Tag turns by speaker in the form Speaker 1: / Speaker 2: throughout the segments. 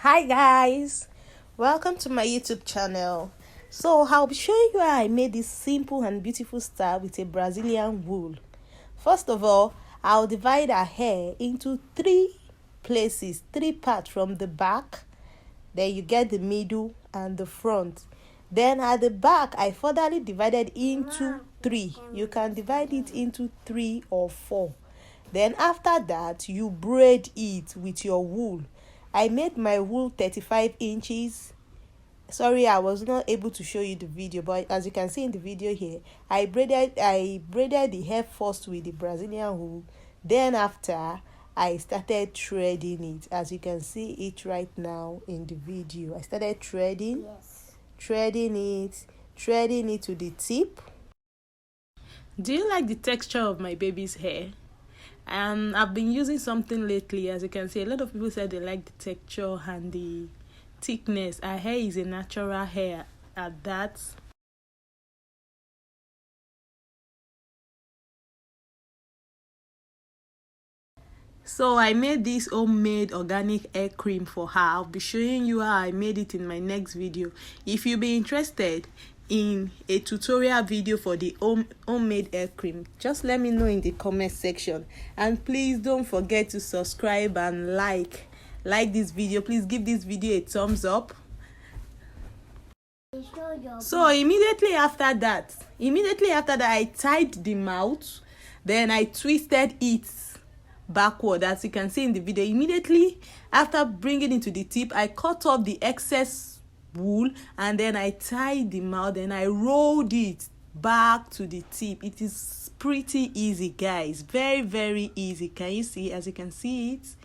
Speaker 1: Hi guys, welcome to my YouTube channel. So I'll be showing you how I made this simple and beautiful style with a Brazilian wool. First of all, I'll divide our hair into three parts from the back. Then you get the middle and the front. Then at the back, I furtherly divided into three. You can divide it into 3 or 4. Then after that, you braid it with your wool. I made my wool 35 inches. Sorry, I was not able to show you the video, but as you can see in the video here, I braided the hair first with the Brazilian wool. Then after, I started threading it. As you can see it right now in the video, I started threading it to the tip. Do you like the texture of my baby's hair? I've been using something lately. As you can see, a lot of people said they like the texture and the thickness. Her hair is a natural hair at that. So I made this homemade organic hair cream for her. I'll be showing you how I made it in my next video. If you'll be interested in a tutorial video for the homemade hair cream, just let me know in the comment section. And please don't forget to subscribe and like this video. Please give this video a thumbs up. So immediately after that I tied the mouth. Then I twisted it backward. As you can see in the video, immediately after bringing it to the tip, I cut off the excess wool and then I tied the mouth and I rolled it back to the tip. It is pretty easy, guys. Very easy. Can you see? As you can see it,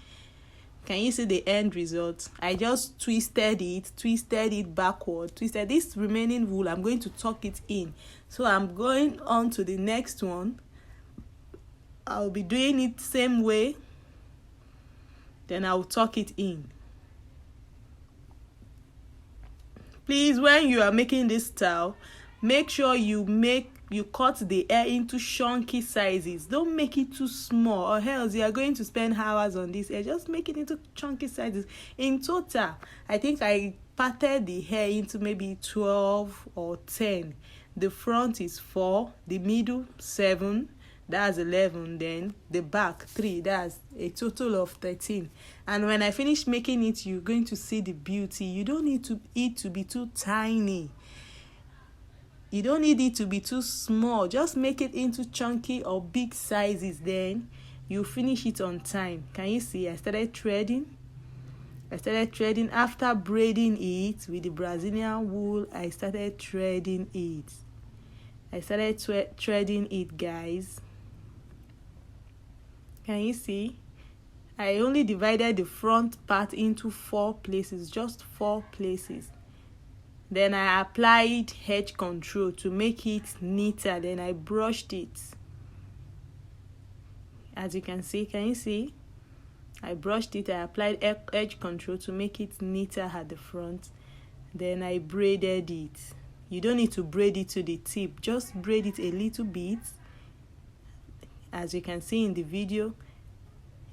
Speaker 1: can you see the end result? I just twisted it backward, twisted this remaining wool. I'm going to tuck it in. So I'm going on to the next one. I'll be doing it same way. Then I'll tuck it in. Please, when you are making this style, make sure you cut the hair into chunky sizes. Don't make it too small, or else you are going to spend hours on this hair. Just make it into chunky sizes. In total, I think I parted the hair into maybe 12 or 10. The front is 4, the middle 7, that's 11, then the back 3, that's a total of 13. And when I finish making it, you're going to see the beauty. You don't need it to be too tiny. You don't need it to be too small. Just make it into chunky or big sizes, then you finish it on time. Can you see? I started threading. After braiding it with the Brazilian wool. I started threading it. Threading it, guys. Can you see? I only divided the front part into 4 places, just 4 places. Then I applied edge control to make it neater. Then I brushed it. As you can see, can you see? I brushed it. I applied edge control to make it neater at the front. Then I braided it. You don't need to braid it to the tip. Just braid it a little bit. As you can see in the video,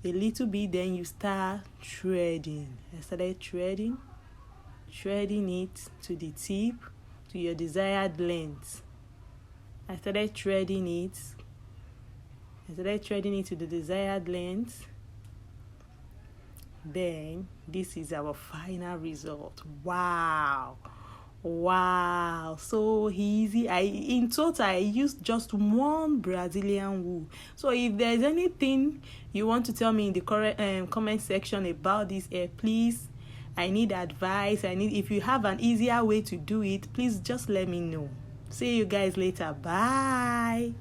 Speaker 1: a little bit, then you start threading. I started threading it to the tip, to your desired length. I started threading it to the desired length. Then this is our final result. Wow, so easy. In total I used just 1 Brazilian wool. So if there's anything you want to tell me in the comment section about this hair, please, I need advice. If you have an easier way to do it, please just let me know. See you guys later. Bye.